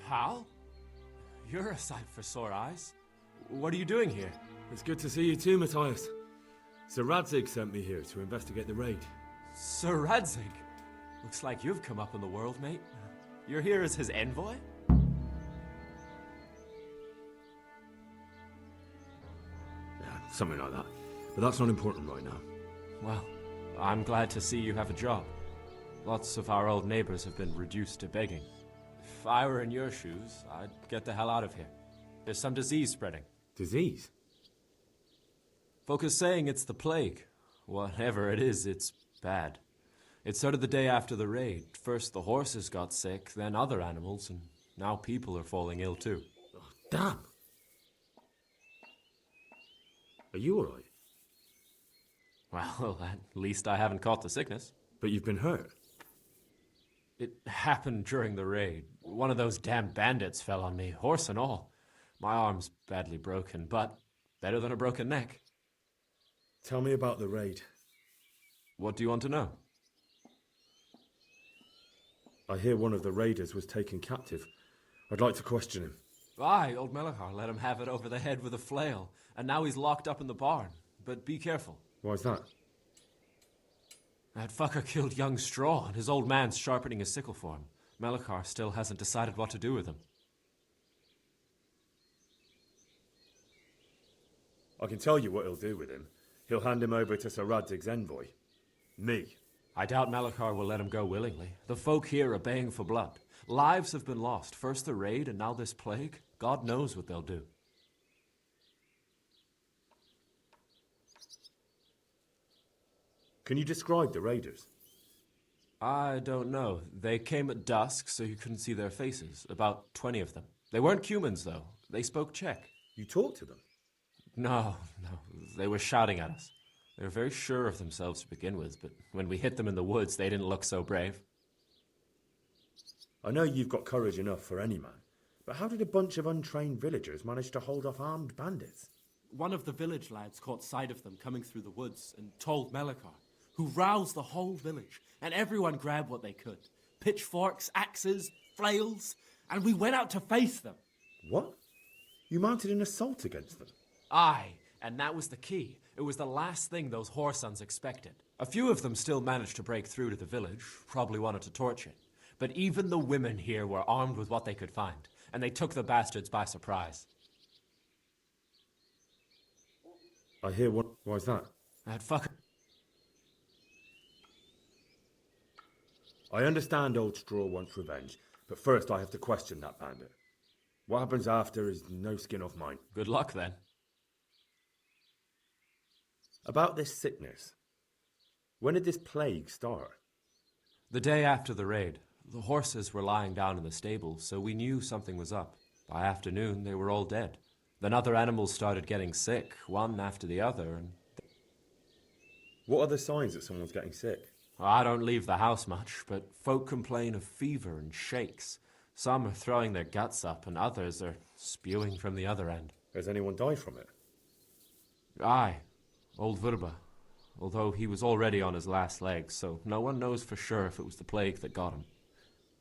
Hal? You're a sight for sore eyes. What are you doing here? It's good to see you too, Matthias. Sir Radzig sent me here to investigate the raid. Sir Radzig? Looks like you've come up in the world, mate. You're here as his envoy? Yeah, something like that. But that's not important right now. Well, I'm glad to see you have a job. Lots of our old neighbors have been reduced to begging. If I were in your shoes, I'd get the hell out of here. There's some disease spreading. Disease? Folk are saying it's the plague. Whatever it is, it's bad. It started the day after the raid. First the horses got sick, then other animals, and now people are falling ill too. Oh, damn! Are you alright? Well, at least I haven't caught the sickness. But you've been hurt? It happened during the raid. One of those damn bandits fell on me, horse and all. My arm's badly broken, but better than a broken neck. Tell me about the raid. What do you want to know? I hear one of the raiders was taken captive. I'd like to question him. Aye, old Melachar let him have it over the head with a flail, and now he's locked up in the barn. But be careful. Why's that? That fucker killed young Straw, and his old man's sharpening his sickle for him. Melachar still hasn't decided what to do with him. I can tell you what he'll do with him. He'll hand him over to Sir Radzig's envoy. Me. I doubt Melachar will let him go willingly. The folk here are baying for blood. Lives have been lost. First the raid, and now this plague. God knows what they'll do. Can you describe the raiders? I don't know. They came at dusk, so you couldn't see their faces. About 20 of them. They weren't humans, though. They spoke Czech. You talked to them? No. They were shouting at us. They were very sure of themselves to begin with, but when we hit them in the woods, they didn't look so brave. I know you've got courage enough for any man, but how did a bunch of untrained villagers manage to hold off armed bandits? One of the village lads caught sight of them coming through the woods and told Melachar, who roused the whole village, and everyone grabbed what they could. Pitchforks, axes, flails, and we went out to face them. What? You mounted an assault against them? Aye, and that was the key. It was the last thing those whoresons expected. A few of them still managed to break through to the village, probably wanted to torch it. But even the women here were armed with what they could find, and they took the bastards by surprise. I hear one. Why's that? That fucker... I understand Old Straw wants revenge, but first I have to question that bandit. What happens after is no skin off mine. Good luck, then. About this sickness. When did this plague start? The day after the raid. The horses were lying down in the stable, so we knew something was up. By afternoon, they were all dead. Then other animals started getting sick, one after the other, and... What are the signs that someone's getting sick? I don't leave the house much, but folk complain of fever and shakes. Some are throwing their guts up, and others are spewing from the other end. Has anyone died from it? Aye, old Vurba. Although he was already on his last legs, so no one knows for sure if it was the plague that got him.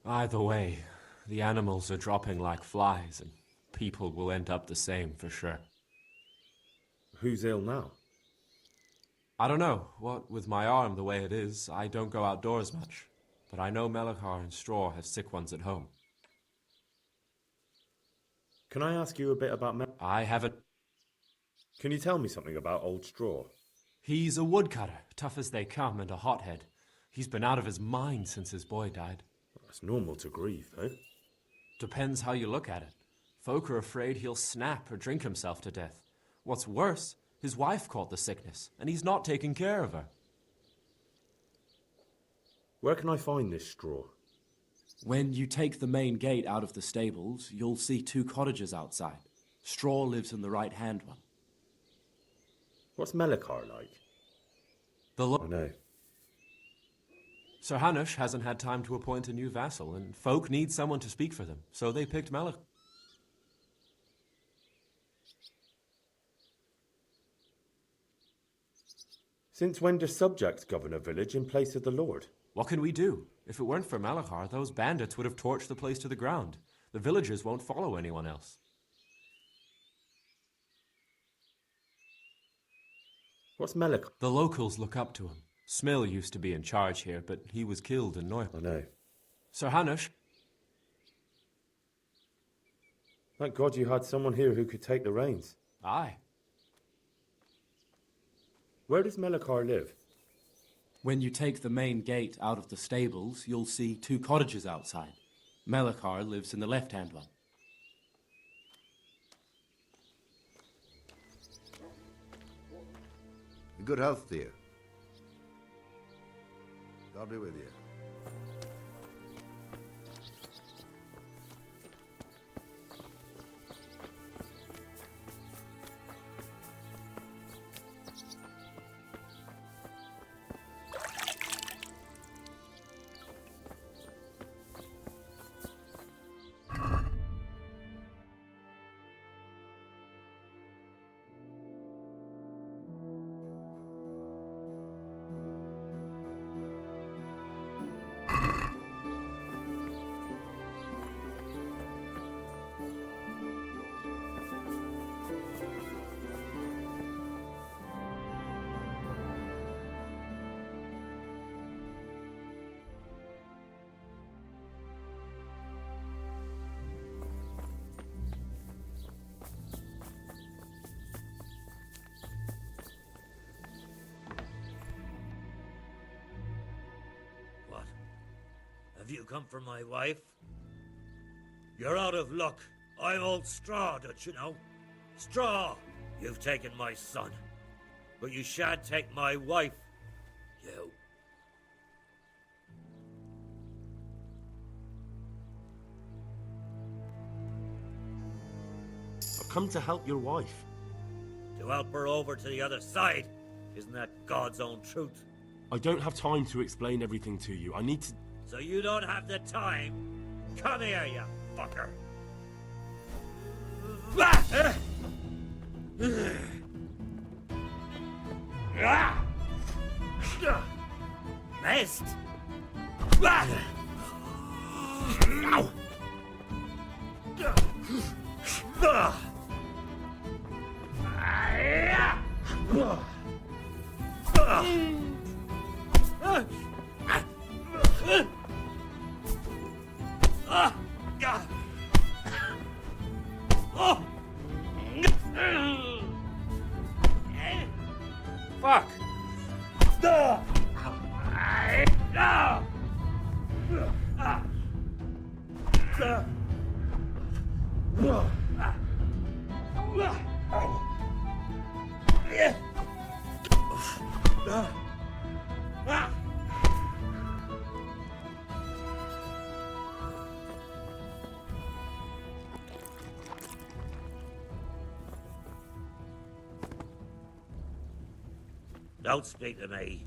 Either way, the animals are dropping like flies, and people will end up the same for sure. Who's ill now? I don't know. What with my arm the way it is, I don't go outdoors much. But I know Melachar and Straw have sick ones at home. Can I ask you a bit about I haven't... Can you tell me something about Old Straw? He's a woodcutter, tough as they come, and a hothead. He's been out of his mind since his boy died. That's normal to grieve, though. Depends how you look at it. Folk are afraid he'll snap or drink himself to death. What's worse, his wife caught the sickness, and he's not taking care of her. Where can I find this Straw? When you take the main gate out of the stables, you'll see 2 cottages outside. Straw lives in the right-hand one. What's Melachar like? Oh no. Sir Hanush hasn't had time to appoint a new vassal, and folk need someone to speak for them, so they picked Melachar. Since when do subjects govern a village in place of the lord? What can we do? If it weren't for Melachar, those bandits would have torched the place to the ground. The villagers won't follow anyone else. What's Melik? The locals look up to him. Smill used to be in charge here, but he was killed in Neup. I know. Sir Hanush? Thank God you had someone here who could take the reins. Aye. Where does Melikar live? When you take the main gate out of the stables, you'll see 2 cottages outside. Melikar lives in the left-hand one. Good health, dear. God be with you. What? Have you come for my wife? You're out of luck. I'm old Straw, don't you know? Straw! You've taken my son. But you shan't take my wife. You. I've come to help your wife. To help her over to the other side. Isn't that God's own truth? I don't have time to explain everything to you. I need to... So you don't have the time? Come here, you fucker. Missed. Fuck! Don't speak to me.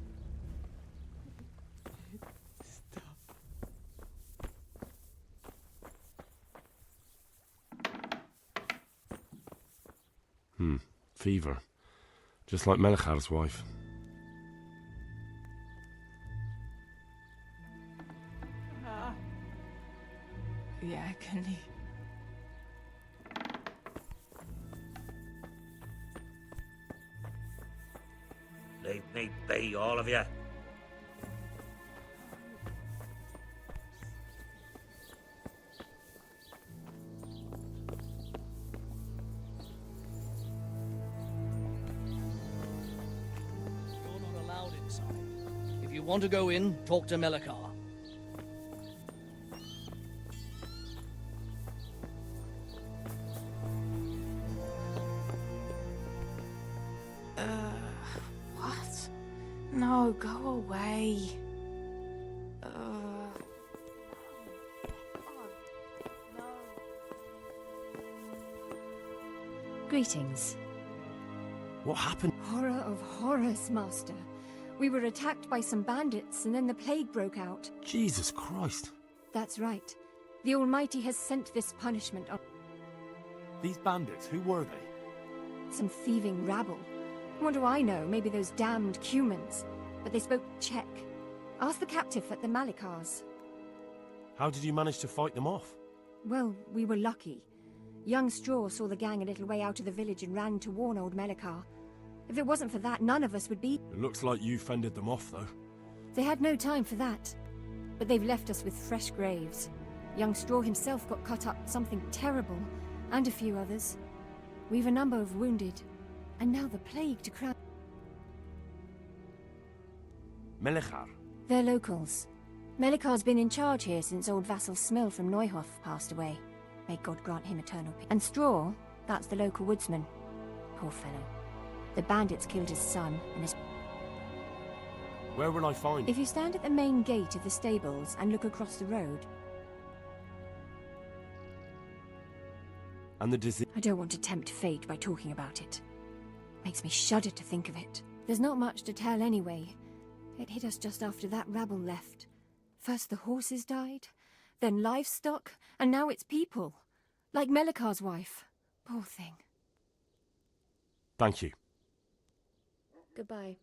Fever. Just like Melikhar's wife. Yeah, can he? Leave me be, all of you. You're not allowed inside. If you want to go in, talk to Melikar. What? No, go away. Greetings. What happened? Horror of horrors, Master. We were attacked by some bandits, and then the plague broke out. Jesus Christ. That's right. The Almighty has sent this punishment on These bandits, who were they? some thieving rabble. What do I know? Maybe those damned Cumans. But they spoke Czech. Ask the captive at the Malikars. How did you manage to fight them off? Well, we were lucky. Young Straw saw the gang a little way out of the village and ran to warn old Melikar. If it wasn't for that, none of us would be... It looks like you fended them off, though. They had no time for that. But they've left us with fresh graves. Young Straw himself got cut up something terrible, and a few others. We've a number of wounded, and now the plague to crown... Melikar? They're locals. Melikar's been in charge here since old vassal Smill from Neuhof passed away. May God grant him eternal peace. And Straw, that's the local woodsman. Poor fellow. The bandits killed his son and his... Where will I find If you stand at the main gate of the stables and look across the road... And the disease? I don't want to tempt fate by talking about it. Makes me shudder to think of it. There's not much to tell anyway. It hit us just after that rabble left. First the horses died, then livestock, and now it's people. Like Melikar's wife. Poor thing. Thank you. Goodbye.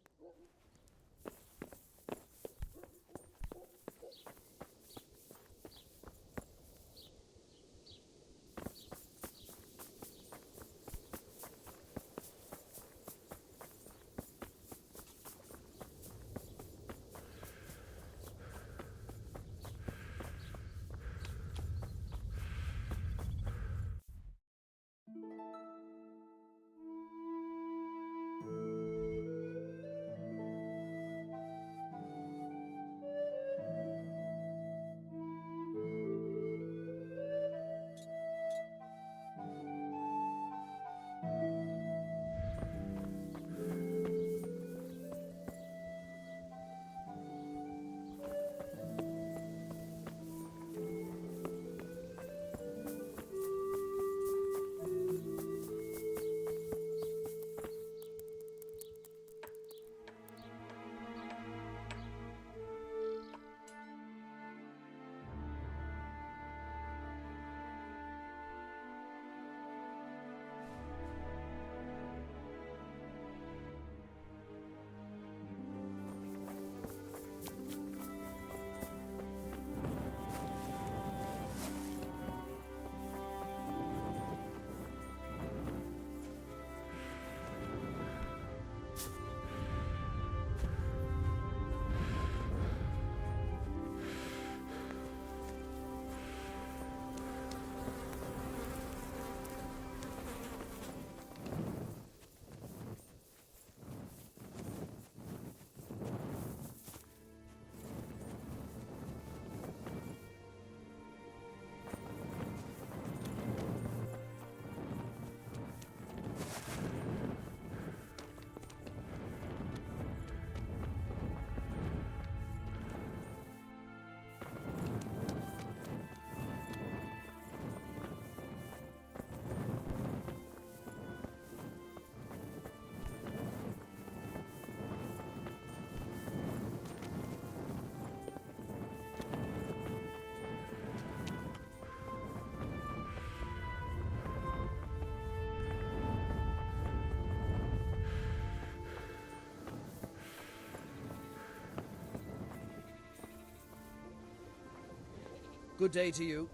Good day to you.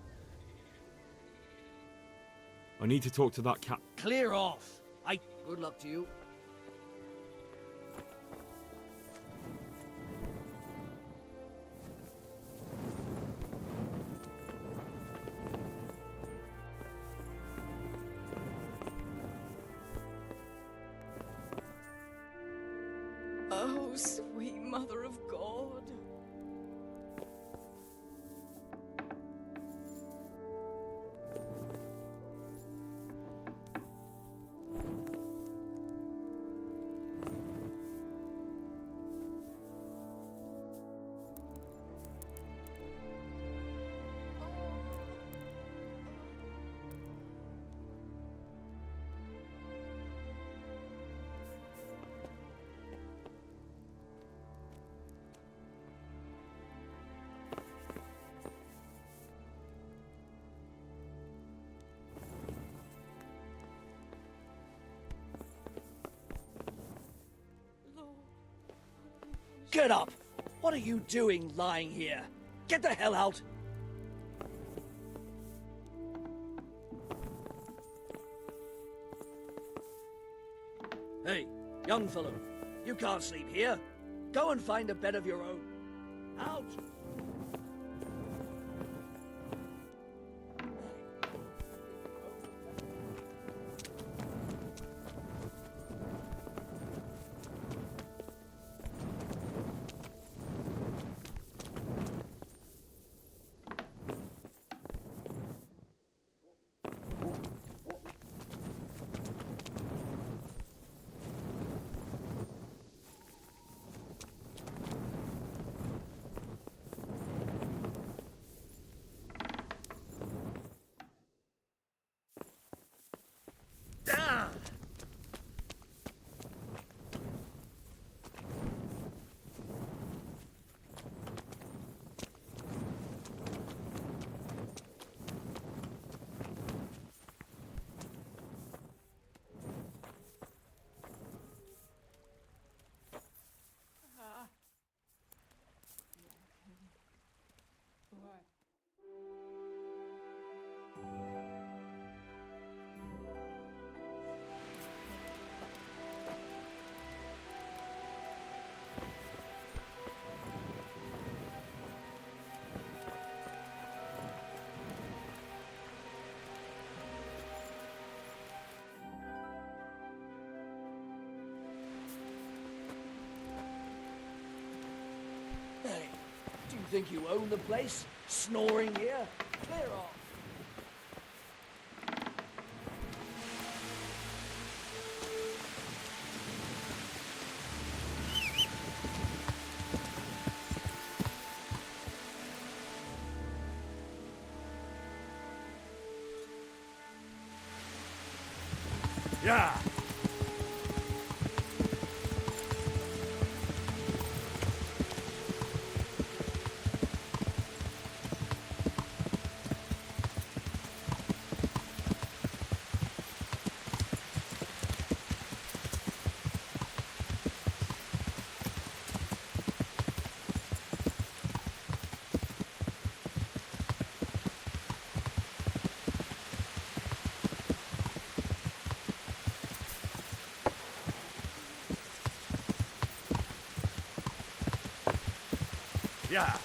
I need to talk to that cat. Clear off. Good luck to you. Oh, sweet Mother of God. Get up! What are you doing lying here? Get the hell out! Young fellow, you can't sleep here. Go and find a bed of your own. Out! Ah! Hey, do you think you own the place? Snoring here? Clear off! Yeah! Yeah!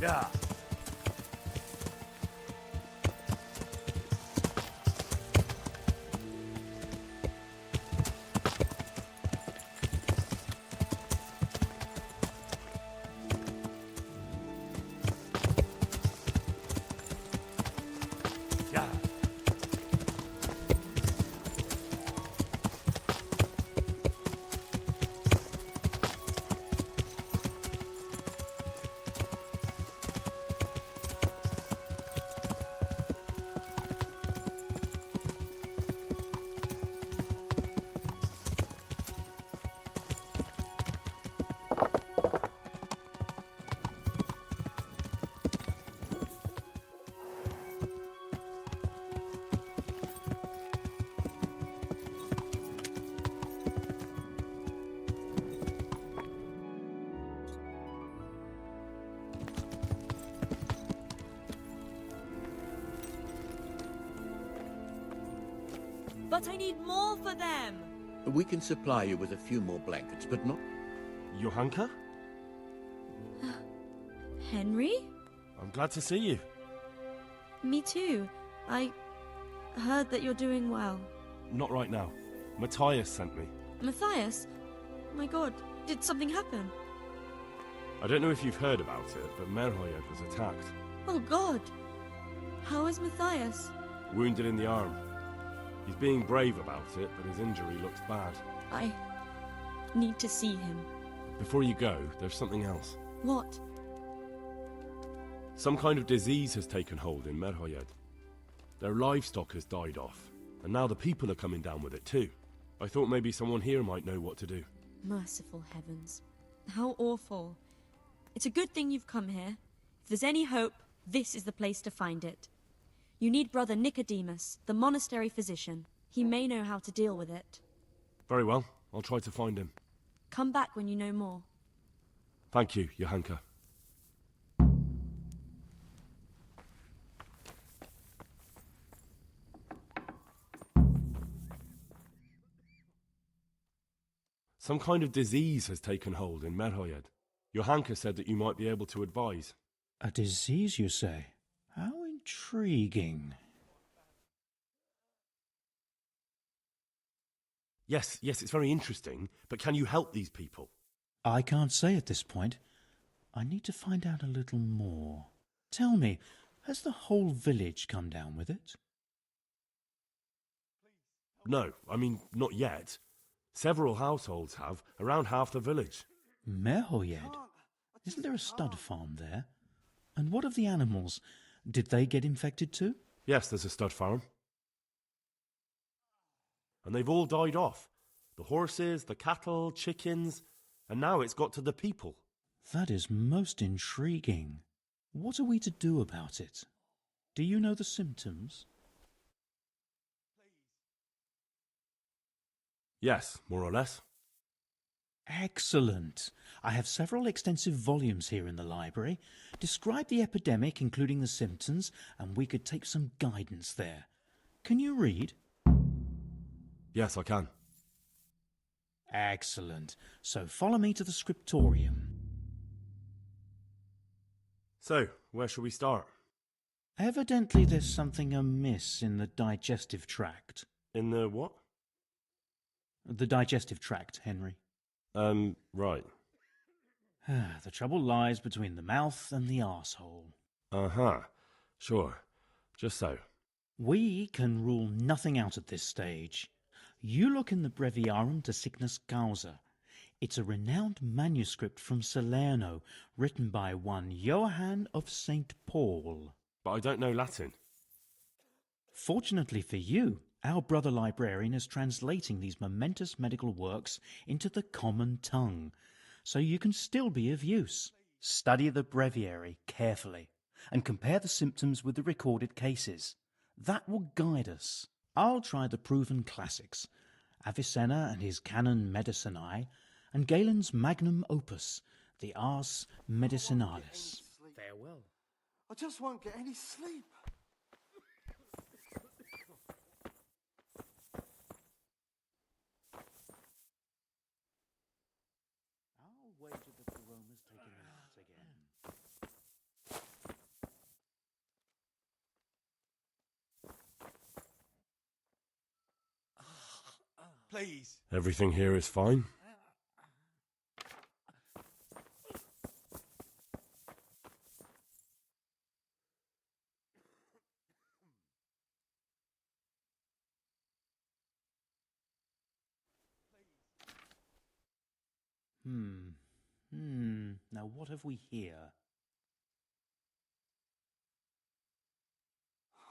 Yeah! Yeah! But I need more for them. We can supply you with a few more blankets, but not... Johanka? Henry? I'm glad to see you. Me too. I heard that you're doing well. Not right now. Matthias sent me. Matthias? My god, did something happen? I don't know if you've heard about it, but Merhoyed was attacked. Oh god. How is Matthias? Wounded in the arm. He's being brave about it, but his injury looks bad. I need to see him. Before you go, there's something else. What? Some kind of disease has taken hold in Merhoyed. Their livestock has died off, and now the people are coming down with it too. I thought maybe someone here might know what to do. Merciful heavens. How awful. It's a good thing you've come here. If there's any hope, this is the place to find it. You need Brother Nicodemus, the monastery physician. He may know how to deal with it. Very well, I'll try to find him. Come back when you know more. Thank you, Johanka. Some kind of disease has taken hold in Merhoyed. Johanka said that you might be able to advise. A disease, you say? How intriguing. Yes, it's very interesting, but can you help these people? I can't say at this point. I need to find out a little more. Tell me, has the whole village come down with it? No, I mean, not yet. Several households have, around half the village. Merhoyed? Isn't there a stud farm there? And what of the animals? Did they get infected too? Yes, there's a stud farm. And they've all died off. The horses, the cattle, chickens, and now it's got to the people. That is most intriguing. What are we to do about it? Do you know the symptoms? Yes, more or less. Excellent. I have several extensive volumes here in the library. Describe the epidemic, including the symptoms, and we could take some guidance there. Can you read? Yes, I can. Excellent. So follow me to the scriptorium. So, where shall we start? Evidently there's something amiss in the digestive tract. In the what? The digestive tract, Henry. Right. The trouble lies between the mouth and the arsehole. Uh-huh. Sure. Just so. We can rule nothing out at this stage. You look in the Breviarum de Sickness Causa. It's a renowned manuscript from Salerno, written by one Johann of St. Paul. But I don't know Latin. Fortunately for you, our brother librarian is translating these momentous medical works into the common tongue, so you can still be of use. Study the breviary carefully and compare the symptoms with the recorded cases. That will guide us. I'll try the proven classics, Avicenna and his Canon Medicinae, and Galen's magnum opus, the Ars Medicinalis. Farewell. I just won't get any sleep. I'll wager that the Roma's taken him out again. Please. Everything here is fine? Now what have we here?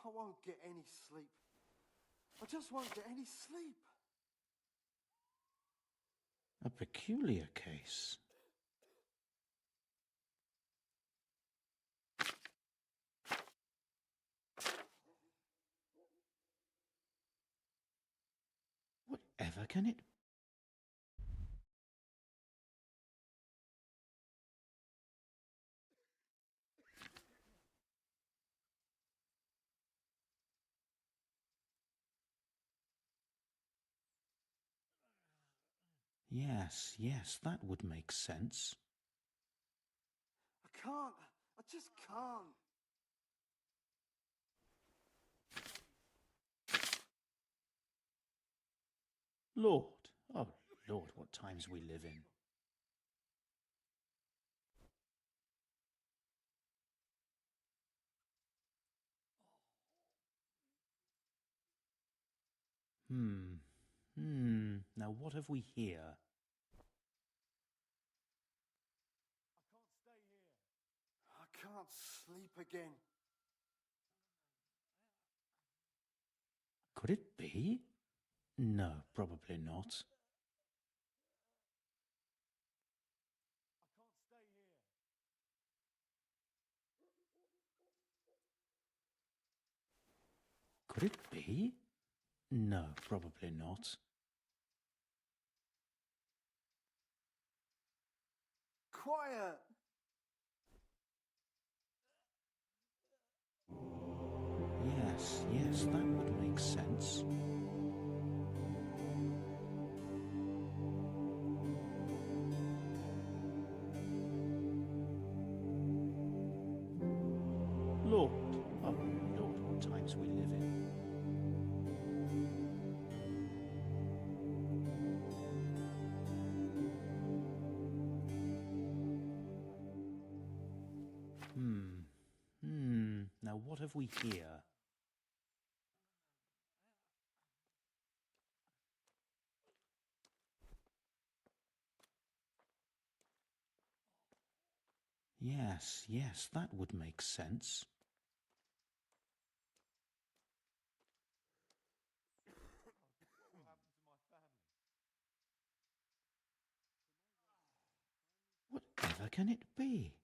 I won't get any sleep. I just won't get any sleep. A peculiar case. Whatever can it Yes, yes, that would make sense. I can't. I just can't. Lord, oh Lord, what times we live in. Now what have we here? I can't sleep again. Could it be? No, probably not. Could it be? No, probably not. Quiet! Yes, yes, that would make sense. Lord, oh Lord, what times we live in. Now what have we here? Yes, yes, that would make sense. Whatever can it be?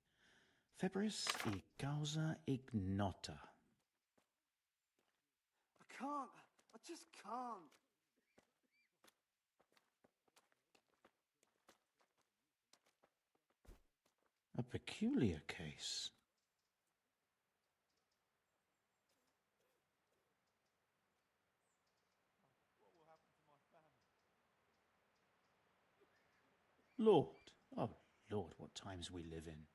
Febris e causa ignota. I can't. I just can't. A peculiar case. Lord, oh Lord, what times we live in.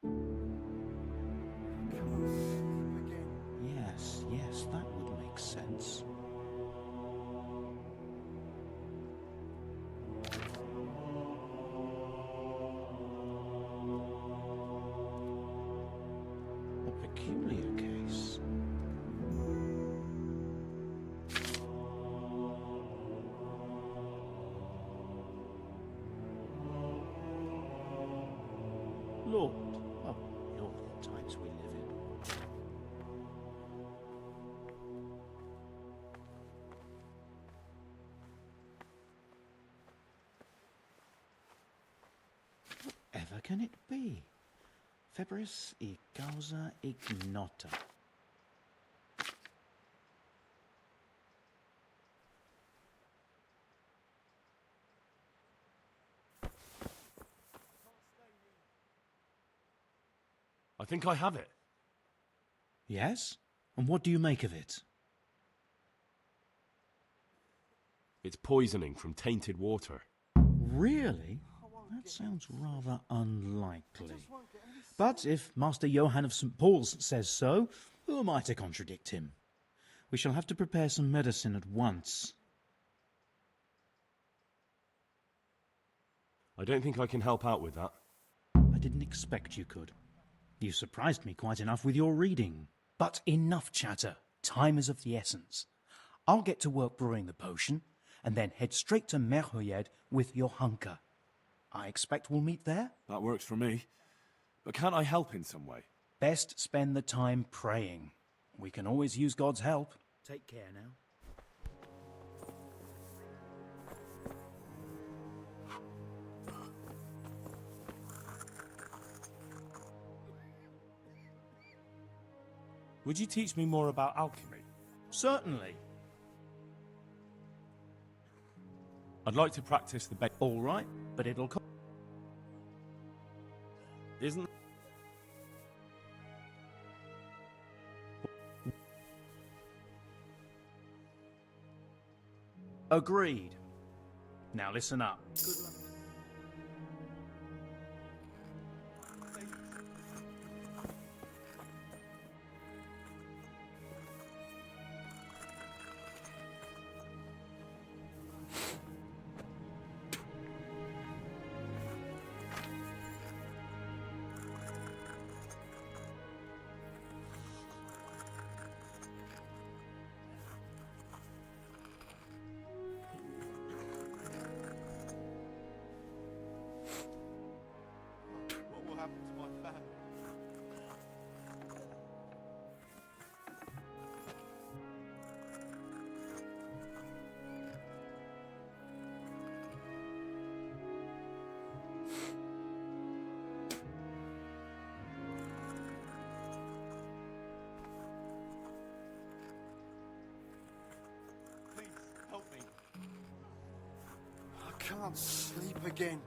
I can't sleep again. Yes, yes, that would make sense. A peculiar case. Lord, oh Lord, what times we live in. Whatever can it be? Febris e causa ignota. I think I have it. Yes? And what do you make of it? It's poisoning from tainted water. Really? That sounds rather unlikely. But if Master Johann of St. Paul's says so, who am I to contradict him? We shall have to prepare some medicine at once. I don't think I can help out with that. I didn't expect you could. You surprised me quite enough with your reading. But enough chatter. Time is of the essence. I'll get to work brewing the potion, and then head straight to Merhoyed with your hunker. I expect we'll meet there? That works for me. But can't I help in some way? Best spend the time praying. We can always use God's help. Take care now. Would you teach me more about alchemy? Certainly. I'd like to practice the All right, but it'll cost. Isn't... Agreed. Now listen up. Good luck. What will happen to my family? Please help me. I can't sleep again.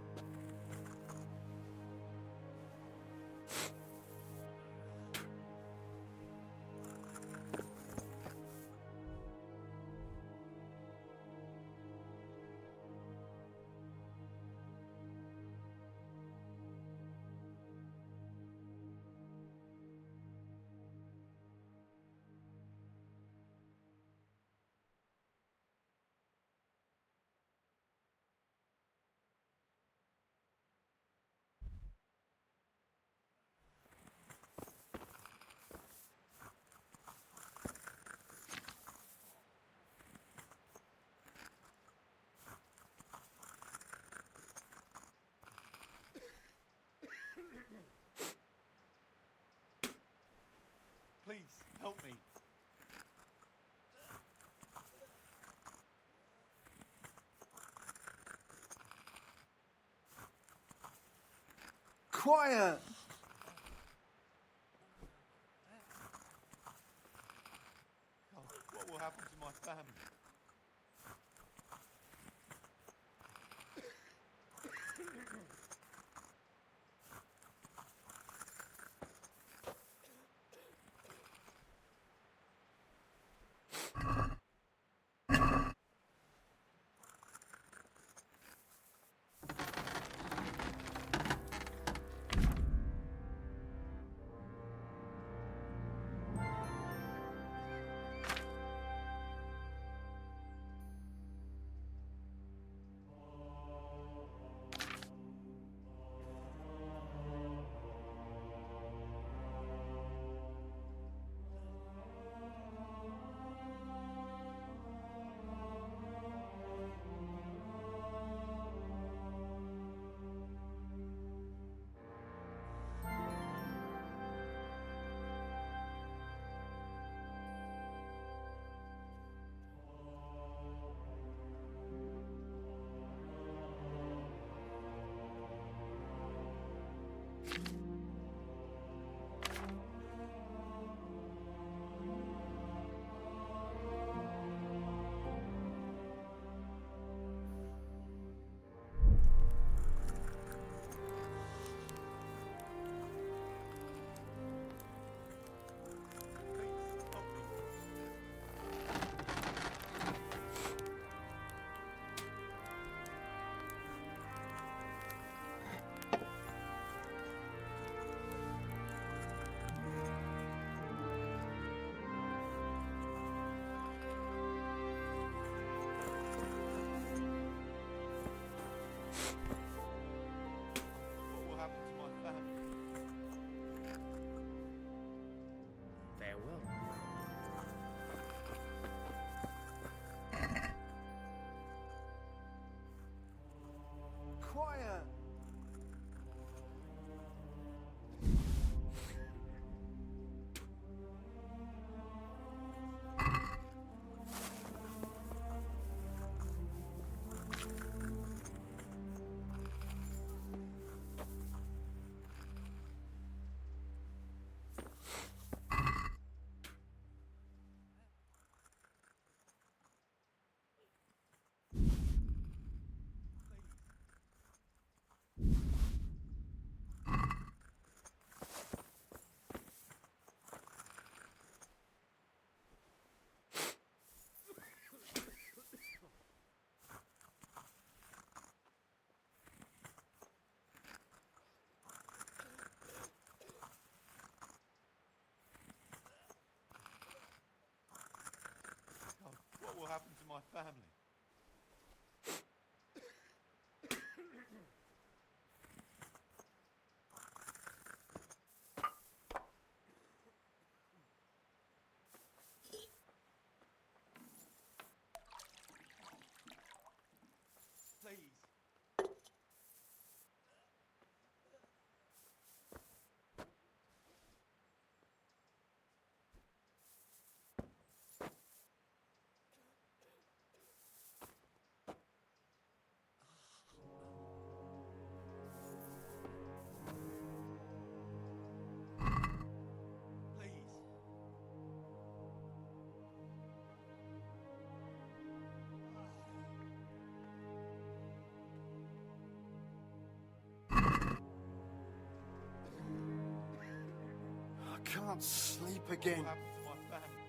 Please help me. Quiet! Oh, what will happen to my family? What will happen to my family? Farewell. Quiet! my family. Please. Please. I can't sleep again. What happened to my family?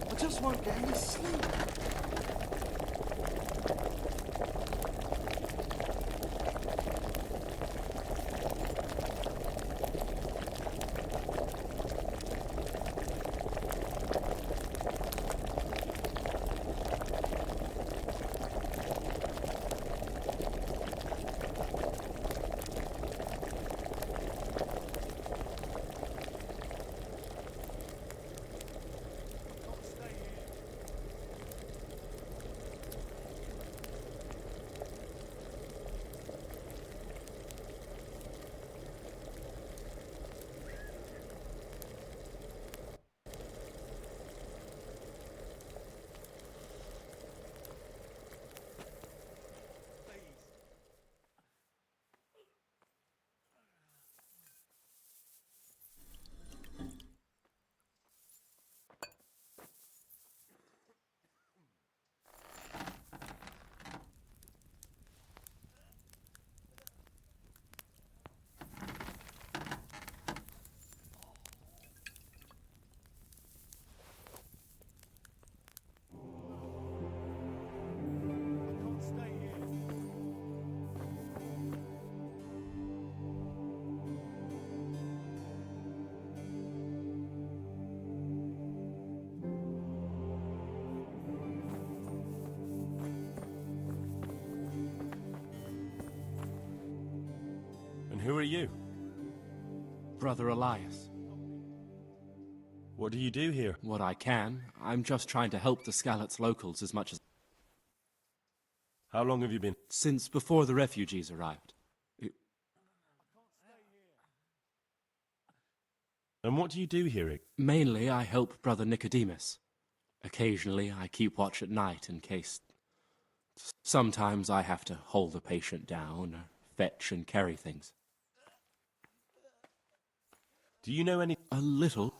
I just won't get any sleep. Who are you? Brother Elias. What do you do here? What I can. I'm just trying to help the Skalitz locals as much as... How long have you been? Since before the refugees arrived. And what do you do here? Mainly, I help Brother Nicodemus. Occasionally, I keep watch at night in case... Sometimes I have to hold a patient down, or fetch and carry things. Do you know any... A little.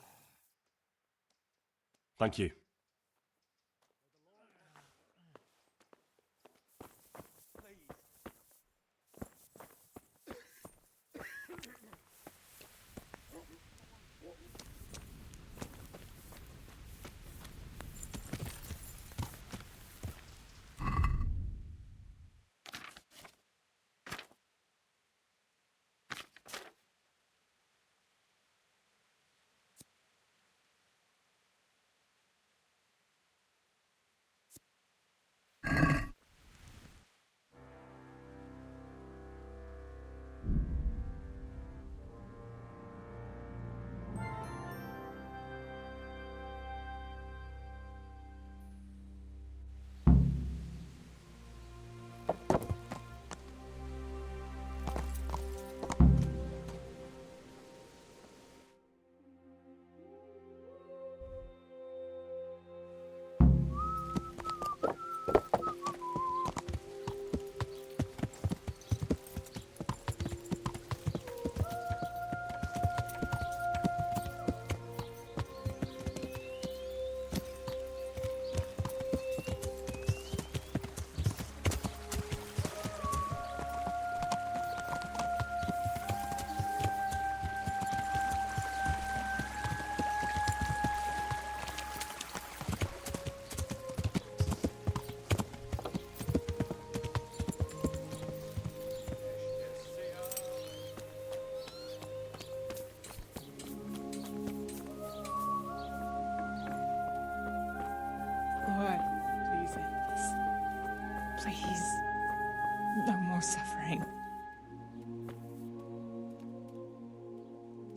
Thank you.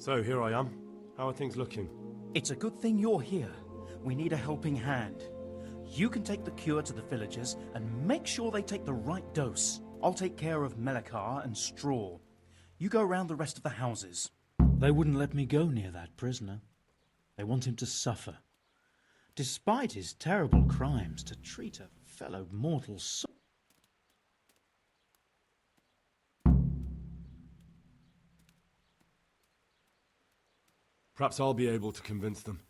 So, here I am. How are things looking? It's a good thing you're here. We need a helping hand. You can take the cure to the villagers and make sure they take the right dose. I'll take care of Melikar and Straw. You go around the rest of the houses. They wouldn't let me go near that prisoner. They want him to suffer. Despite his terrible crimes, to treat a fellow mortal so... Perhaps I'll be able to convince them.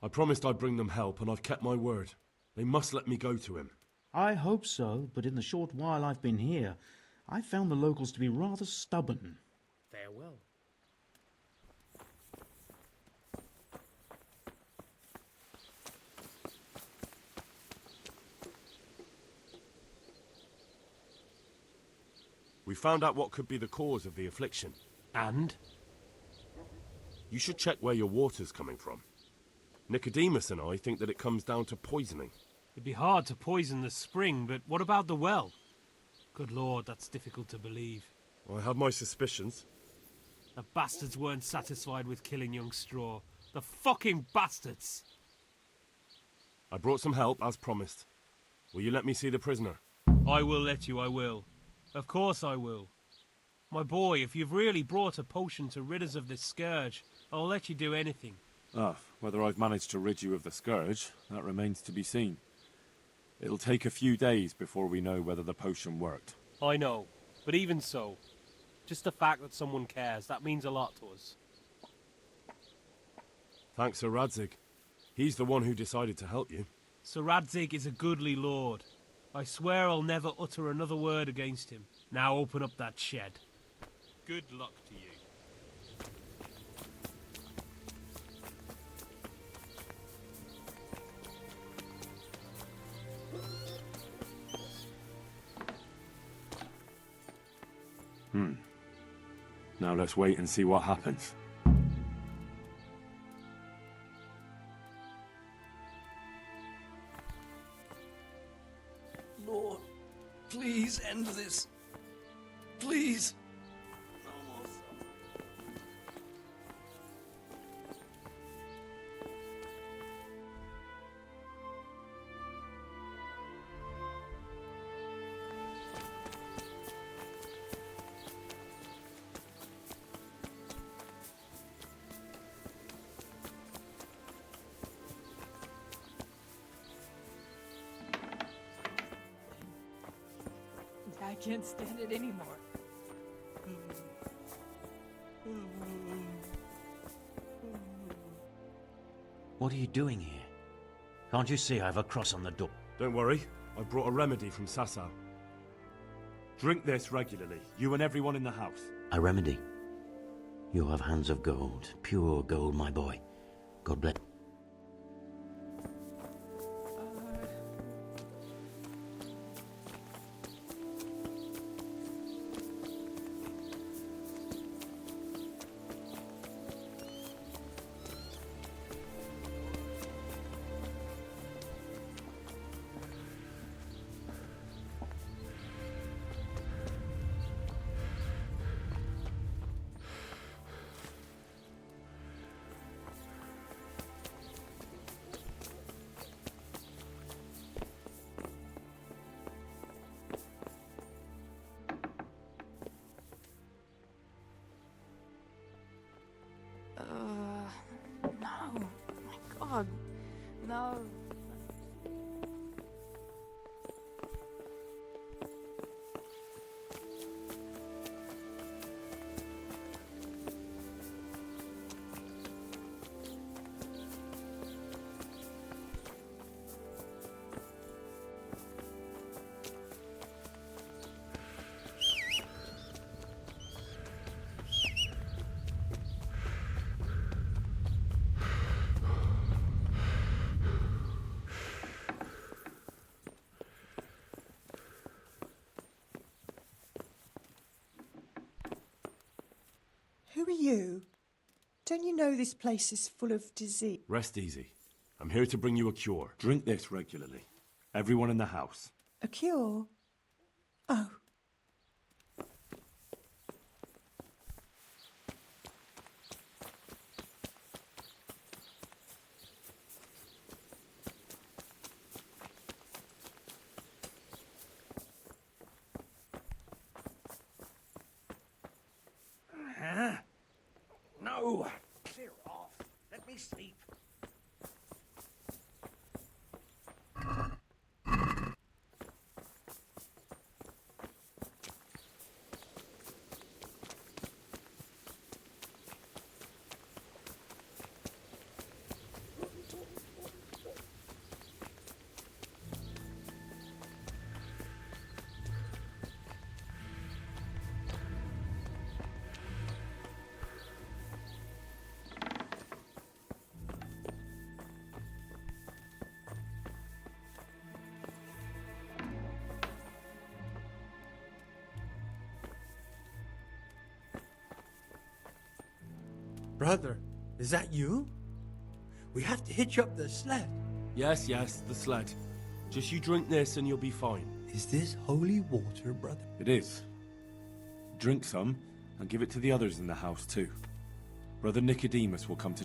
I promised I'd bring them help, and I've kept my word. They must let me go to him. I hope so, but in the short while I've been here, I've found the locals to be rather stubborn. Farewell. We found out what could be the cause of the affliction. And? You should check where your water's coming from. Nicodemus and I think that it comes down to poisoning. It'd be hard to poison the spring, but what about the well? Good lord, that's difficult to believe. I have my suspicions. The bastards weren't satisfied with killing young Straw. The fucking bastards! I brought some help, as promised. Will you let me see the prisoner? I will let you, I will. Of course I will. My boy, if you've really brought a potion to rid us of this scourge, I'll let you do anything. Whether I've managed to rid you of the scourge, that remains to be seen. It'll take a few days before we know whether the potion worked. I know, but even so, just the fact that someone cares, that means a lot to us. Thanks, Sir Radzig. He's the one who decided to help you. Sir Radzig is a goodly lord. I swear I'll never utter another word against him. Now open up that shed. Good luck to you. Now let's wait and see what happens. Lord, please end this. Please. No more suffering. I can't stand it anymore. What are you doing here? Can't you see I have a cross on the door? Don't worry, I brought a remedy from Sasau. Drink this regularly, you and everyone in the house. A remedy? You have hands of gold, pure gold, my boy. God bless. No. My God. No. Who are you? Don't you know this place is full of disease? Rest easy. I'm here to bring you a cure. Drink this regularly. Everyone in the house. A cure? Oh. Oh, clear off. Let me sleep. Brother, is that you? We have to hitch up the sled. Yes, the sled. Just you drink this and you'll be fine. Is this holy water, brother? It is. Drink some, and give it to the others in the house too. Brother Nicodemus will come to...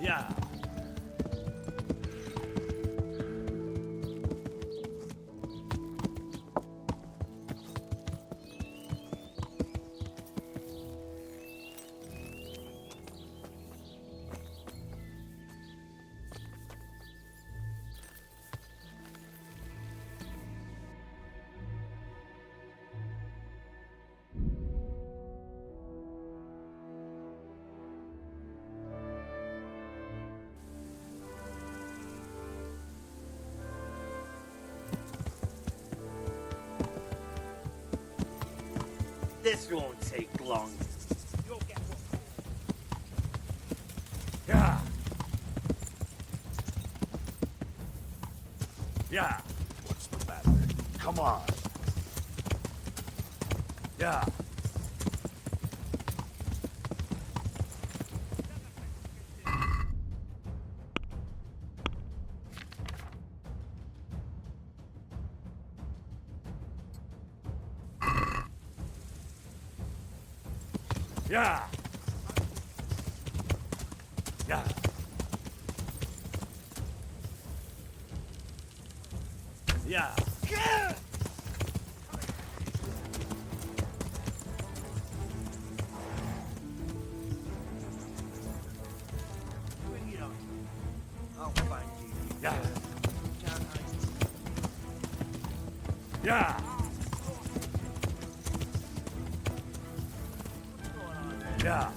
Yeah. This won't take long. You'll get one. Yeah. Yeah. What's the matter? Come on. Yeah. Yeah. Yeah. Yeah. Bring it on. I'll find you. Yeah. Can't hide. Yeah. Yeah.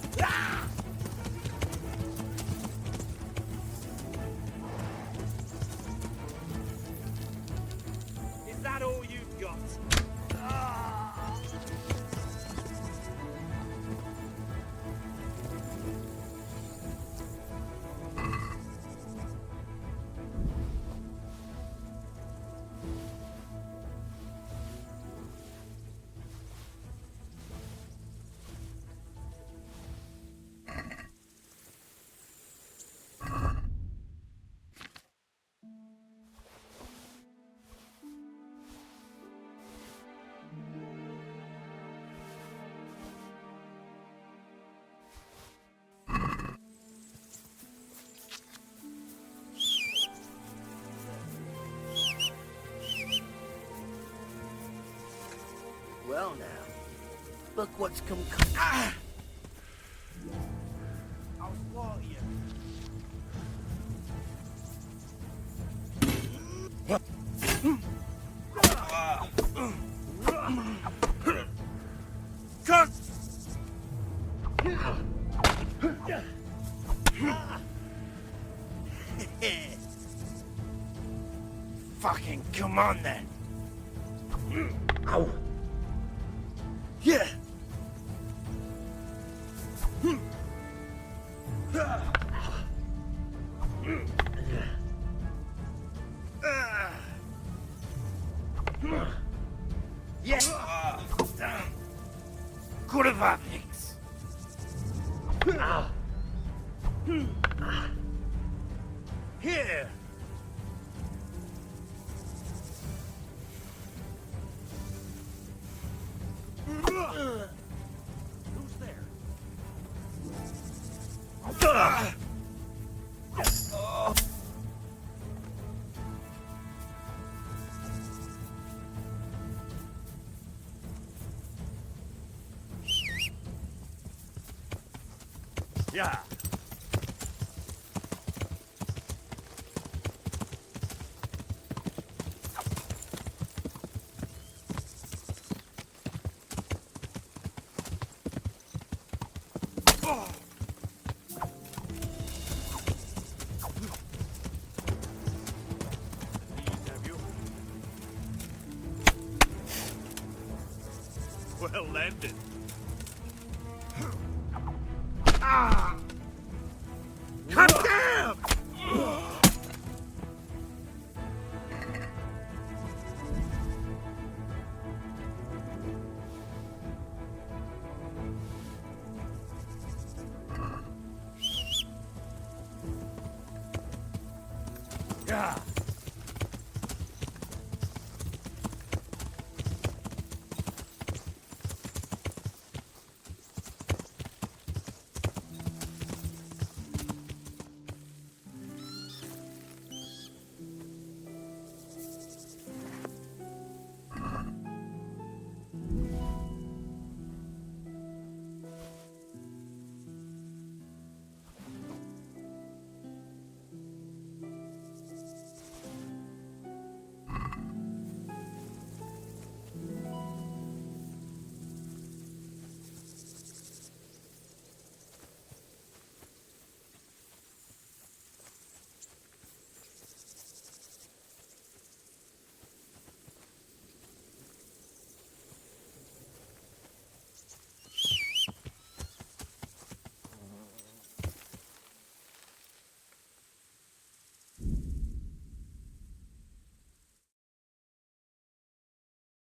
Is that all you've got? Well now, look what's come. Ah! I'll swallow you. Cut! Fucking come on then. Ow. Yeah. Yeah. Good of our things. Here. Who's there? Yeah. Well landed. Cut down!